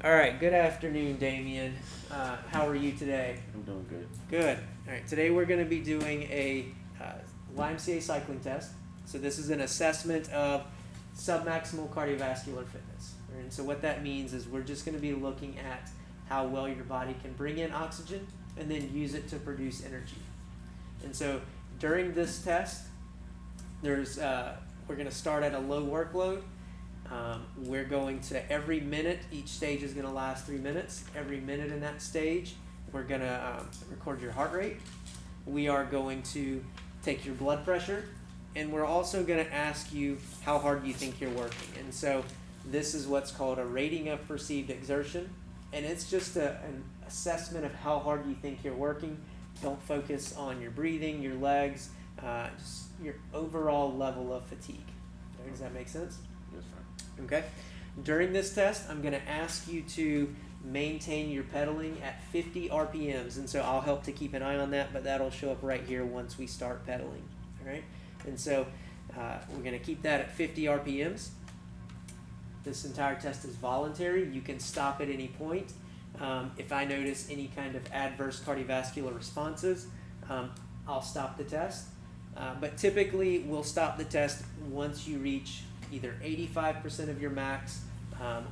All right, good afternoon, Damien. How are you today? I'm doing good. Good. All right, today we're going to be doing a YMCA cycling test. So this is an assessment of submaximal cardiovascular fitness. And so what that means is we're just going to be looking at how well your body can bring in oxygen and then use it to produce energy. And so during this test, we're going to start at a low workload. We're going to, every minute, each stage is going to last 3 minutes. Every minute in that stage, we're going to record your heart rate. We are going to take your blood pressure, and we're also going to ask you how hard you think you're working. And so this is what's called a rating of perceived exertion, and it's just an assessment of how hard you think you're working. Don't focus on your breathing, your legs, just your overall level of fatigue. Does that make sense? Yes, sir. Okay. During this test, I'm going to ask you to maintain your pedaling at 50 RPMs, and so I'll help to keep an eye on that, but that'll show up right here once we start pedaling. All right. And so we're going to keep that at 50 RPMs. This entire test is voluntary. You can stop at any point. If I notice any kind of adverse cardiovascular responses, I'll stop the test. But typically, we'll stop the test once you reach either 85% of your max,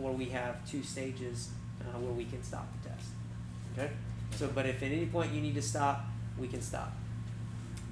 or we have 2 stages where we can stop the test. Okay? So, but if at any point you need to stop, we can stop.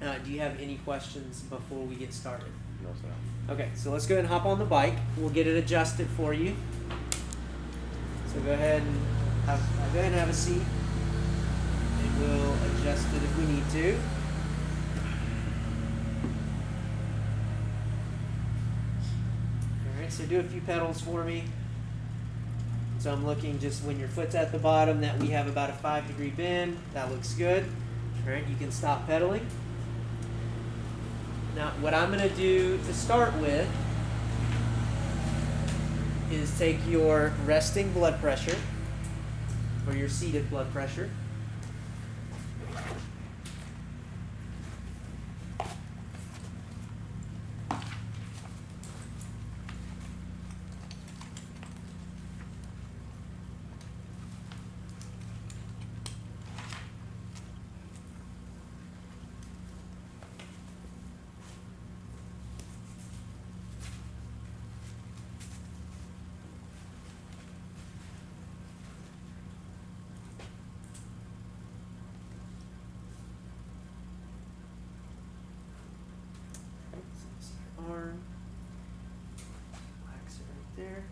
Do you have any questions before we get started? No, sir. Okay, so let's go ahead and hop on the bike. We'll get it adjusted for you. So go ahead and have a seat. And we'll adjust it if we need to. All right, so do a few pedals for me. So I'm looking just when your foot's at the bottom that we have about a 5-degree bend. That looks good. All right, you can stop pedaling. Now, what I'm going to do to start with is take your resting blood pressure, or your seated blood pressure. Arm, relax it right there.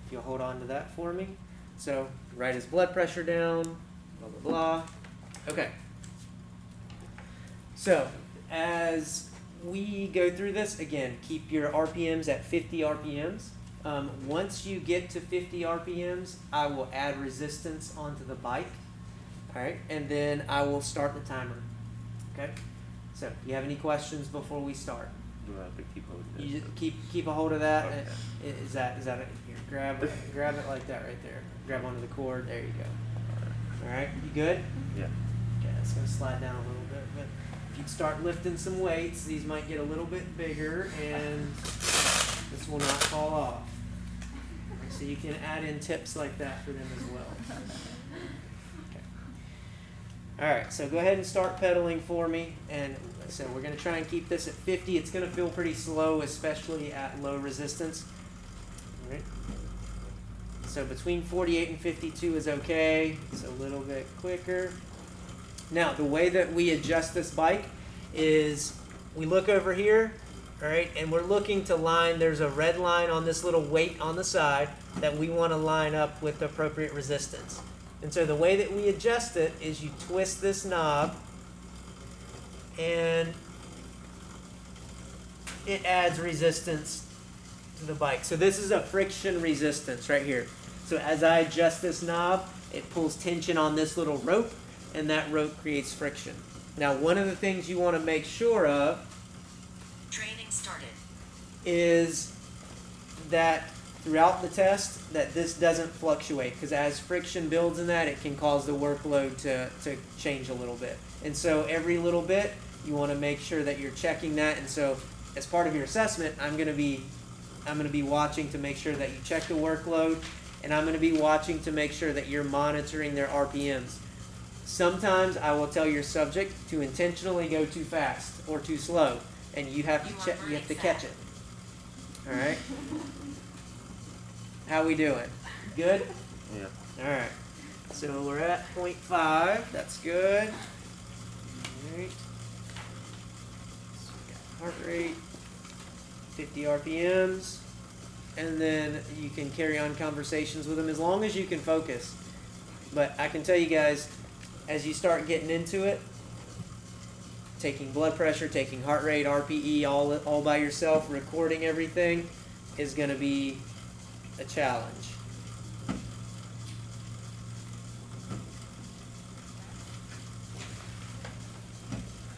If you'll hold on to that for me. So write his blood pressure down, blah, blah, blah. Okay. So as we go through this, again, keep your RPMs at 50 RPMs. Once you get to 50 RPMs, I will add resistance onto the bike. All right, and then I will start the timer. Okay. So, do you have any questions before we start? Do I have to keep holding this? You just keep a hold of that. Okay. Is that it? Here, grab it like that right there. Grab onto the cord. There you go. All right, you good? Yeah. Okay, it's gonna slide down a little bit, but if you start lifting some weights, these might get a little bit bigger, and this will not fall off. So you can add in tips like that for them as well. All right, so go ahead and start pedaling for me. And so we're going to try and keep this at 50. It's going to feel pretty slow, especially at low resistance. All right. So between 48 and 52 is okay. It's a little bit quicker. Now, the way that we adjust this bike is we look over here, all right, and we're looking to line, there's a red line on this little weight on the side that we want to line up with the appropriate resistance. And so the way that we adjust it is you twist this knob and it adds resistance to the bike. So this is a friction resistance right here. So as I adjust this knob, it pulls tension on this little rope, and that rope creates friction. Now, one of the things you want to make sure of Training started. is that throughout the test that this doesn't fluctuate, because as friction builds in that, it can cause the workload to change a little bit. And so every little bit, you want to make sure that you're checking that. And so as part of your assessment, I'm going to be watching to make sure that you check the workload, and I'm going to be watching to make sure that you're monitoring their RPMs. Sometimes I will tell your subject to intentionally go too fast or too slow, and you have to check. You have to catch it. All right. How we doing? Good? Yeah. All right. So we're at 0.5. That's good. All right. So we got heart rate, 50 RPMs, and then you can carry on conversations with them as long as you can focus. But I can tell you guys, as you start getting into it, taking blood pressure, taking heart rate, RPE, all by yourself, recording everything is going to be a challenge.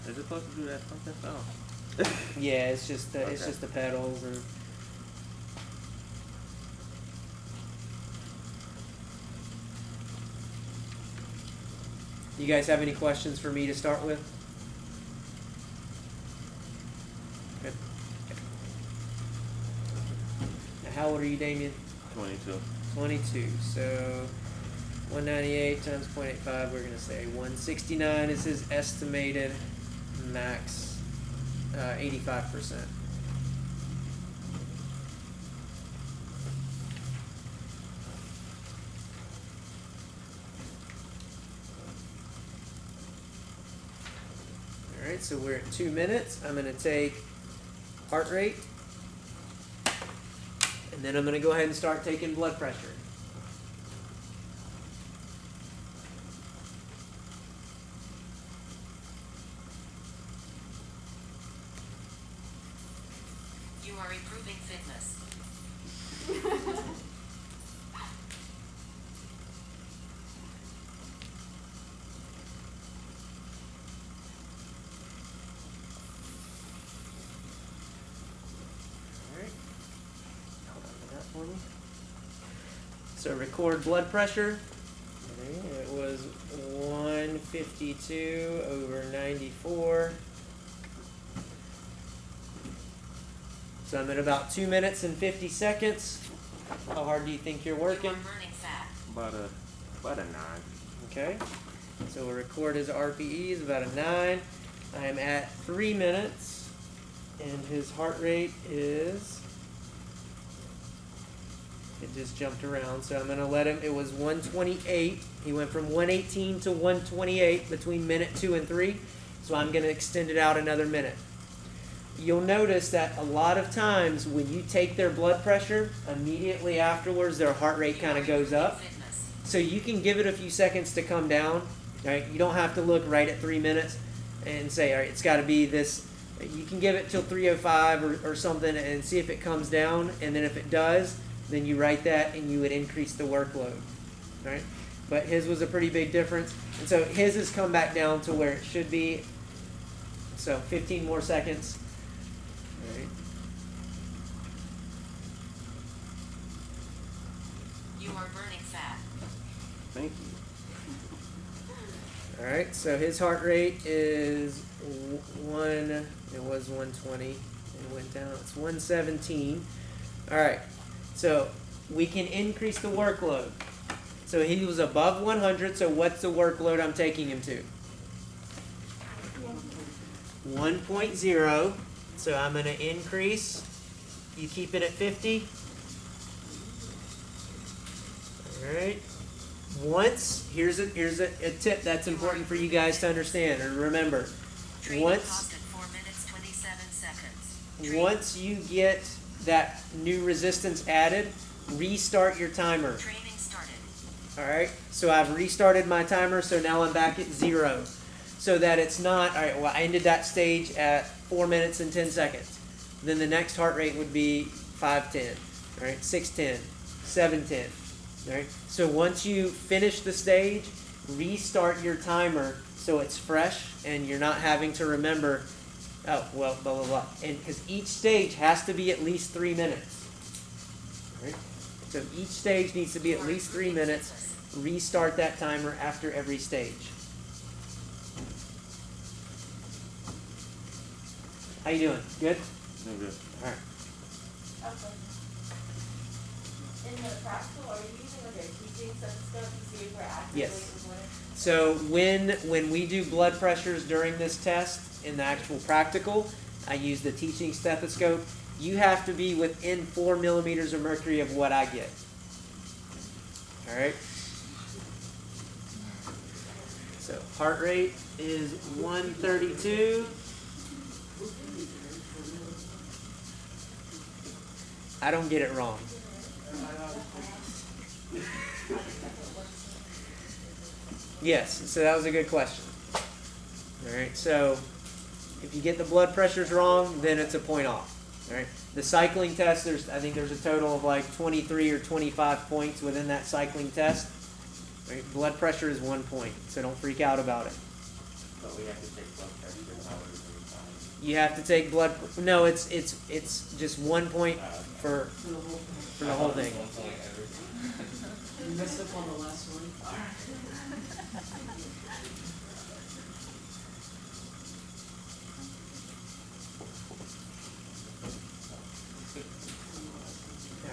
Is it supposed to do that something? Oh. Yeah, it's just the Okay. pedals and. You guys have any questions for me to start with? Good. Now, how old are you, Damien? 22. 22. So 198 times 0.85, we're going to say 169 is his estimated max, 85%. All right, so we're at 2 minutes. I'm going to take heart rate, and then I'm going to go ahead and start taking blood pressure. You are improving fitness. Alright. Hold on to that for me. So record blood pressure. Okay, it was 152 over 94. So I'm at about 2 minutes and 50 seconds. How hard do you think you're You working? are burning fat. About a 9. Okay. So we'll record his RPE is about a 9. I am at 3 minutes, and his heart rate is. It just jumped around, so I'm going to let him. It was 128. He went from 118 to 128 between minute 2 and 3. So I'm going to extend it out another minute. You'll notice that a lot of times when you take their blood pressure, immediately afterwards their heart rate kind of goes up. Fitness. So you can give it a few seconds to come down. Right? You don't have to look right at 3 minutes and say, all right, it's got to be this. You can give it till 3:05 or something and see if it comes down. And then if it does, then you write that and you would increase the workload. Right? But his was a pretty big difference. And so his has come back down to where it should be. So 15 more seconds. All right. You are burning fat. Thank you. All right, so his heart rate is it was 120, and it went down, it's 117. All right, so we can increase the workload. So he was above 100, so what's the workload I'm taking him to? 1.0, so I'm going to increase. You keep it at 50. All right. Once, here's a tip that's important for you guys to understand or remember. Training Once costed 4 minutes 27 seconds. once you get that new resistance added, restart your timer. Training started. All right. So I've restarted my timer, so now I'm back at 0. So that it's not, all right, well, I ended that stage at 4 minutes and 10 seconds. then the next heart rate would be 510, right? 610, 710, right? So once you finish the stage, restart your timer so it's fresh and you're not having to remember, oh, well, blah, blah, blah. And because each stage has to be at least 3 minutes, right? So each stage needs to be at least 3 minutes. Restart that timer after every stage. How you doing? Good? Doing good. All right. Okay. In the practical, are you using like a teaching stethoscope to see if we're actively Yes. recording? So when we do blood pressures during this test in the actual practical, I use the teaching stethoscope. You have to be within 4 millimeters of mercury of what I get. All right. So heart rate is 132. I don't get it wrong. Yes, so that was a good question. All right, so if you get the blood pressures wrong, then it's a point off. All right, the cycling test, I think there's a total of like 23 or 25 points within that cycling test. Right? Blood pressure is 1 point, so don't freak out about it. But we have to take blood pressure hours every time. You have to take blood. No, it's just 1 point for the whole thing. You messed up on the last one.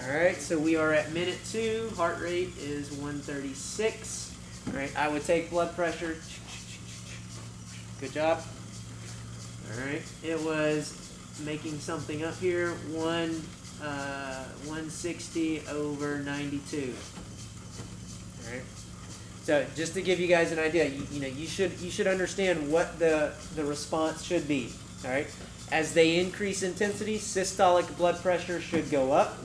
All right, so we are at minute 2. Heart rate is 136. All right, I would take blood pressure. Good job. All right, it was making something up here. 160 over 92. All right. So just to give you guys an idea, you should understand what the response should be. All right. As they increase intensity, systolic blood pressure should go up.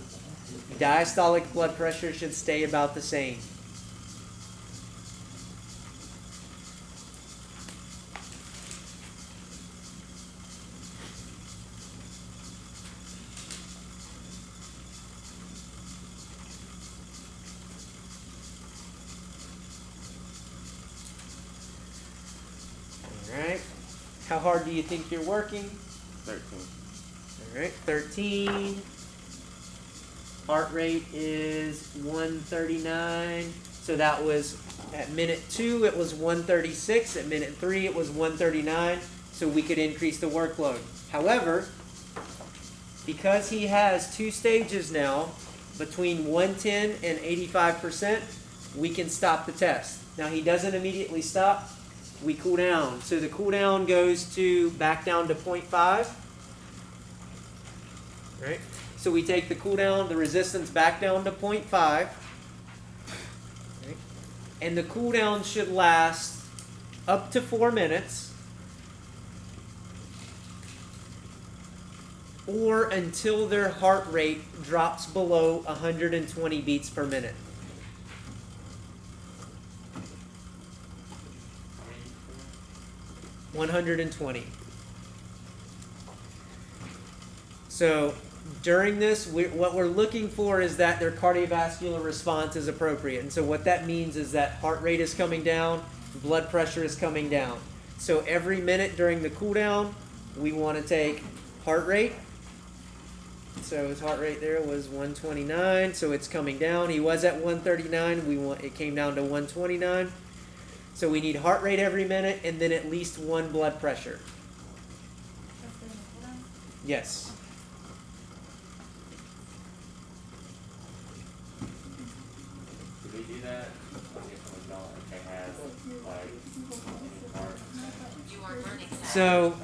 Diastolic blood pressure should stay about the same. All right. How hard do you think you're working? 13. All right, 13. Heart rate is 139. So that was at minute 2, it was 136. At minute 3, it was 139. So we could increase the workload. However, because he has 2 stages now, between 110 and 85%, we can stop the test. Now he doesn't immediately stop. We cool down. So the cool down goes back down to 0.5. Right? So we take the cool down, the resistance back down to 0.5. Right? And the cool down should last up to 4 minutes or until their heart rate drops below 120 beats per minute. How many you doing? 120. So during this, what we're looking for is that their cardiovascular response is appropriate. And so what that means is that heart rate is coming down, blood pressure is coming down. So every minute during the cool down, we want to take heart rate. So his heart rate there was 129, so it's coming down. He was at 139. It came down to 129. So we need heart rate every minute and then at least 1 blood pressure. Yes. Did we do that? I guess we don't. If they have like any part You are burning fat. So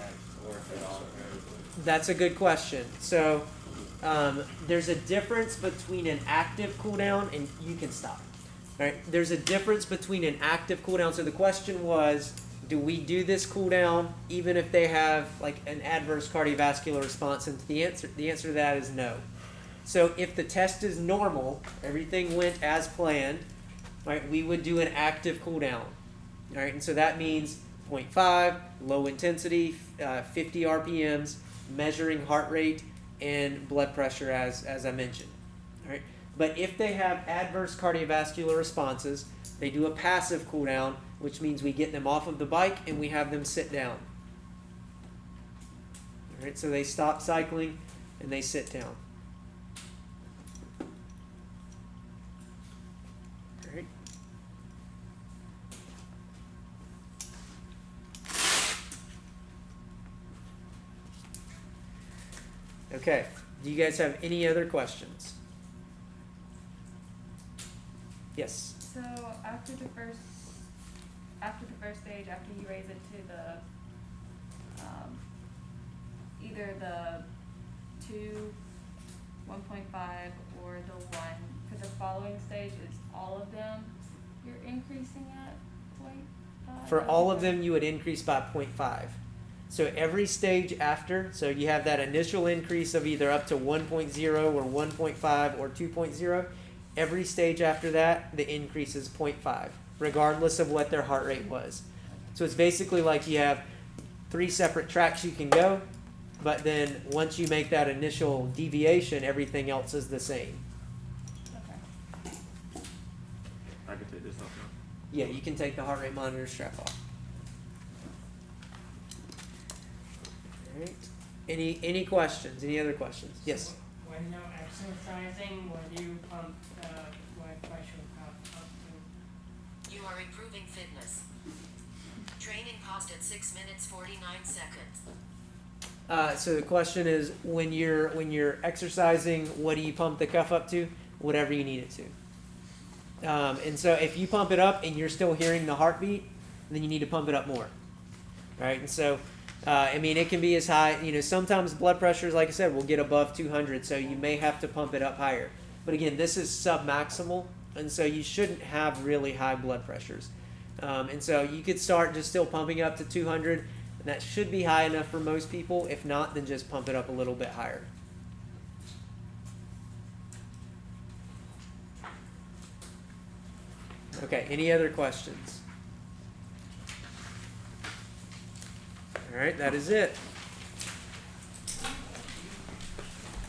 or if it all occurs. that's a good question. So there's a difference between an active cooldown and you can stop. All right. There's a difference between an active cooldown. So the question was, do we do this cooldown even if they have like an adverse cardiovascular response? And the answer to that is no. So if the test is normal, everything went as planned, right? We would do an active cooldown. All right, and so that means 0.5, low intensity, 50 RPMs, measuring heart rate, and blood pressure as I mentioned. All right. But if they have adverse cardiovascular responses, they do a passive cool down, which means we get them off of the bike and we have them sit down. All right, so they stop cycling and they sit down. All right. Okay. Do you guys have any other questions? Yes. So after the first stage, after you raise it to the either the 2, 1.5, or the 1, for the following stage, is all of them you're increasing at 0.5? For all of them, you would increase by 0.5. So every stage after, so you have that initial increase of either up to 1.0 or 1.5 or 2.0. Every stage after that, the increase is 0.5, regardless of what their heart rate was. So it's basically like you have 3 separate tracks you can go, but then once you make that initial deviation, everything else is the same. Okay. I can take this off now. Yeah, you can take the heart rate monitor strap off. All right. Any questions? Any other questions? Yes. When you're exercising, what do you pump the blood pressure up to? You are improving fitness. Training paused at 6 minutes 49 seconds. So the question is, when you're exercising, what do you pump the cuff up to? Whatever you need it to. And so if you pump it up and you're still hearing the heartbeat, then you need to pump it up more. Right? And so, I mean, it can be as high, sometimes blood pressures, like I said, will get above 200, so you may have to pump it up higher. But again, this is submaximal, and so you shouldn't have really high blood pressures. And so you could start just still pumping up to 200, and that should be high enough for most people. If not, then just pump it up a little bit higher. Okay, any other questions? All right, that is it.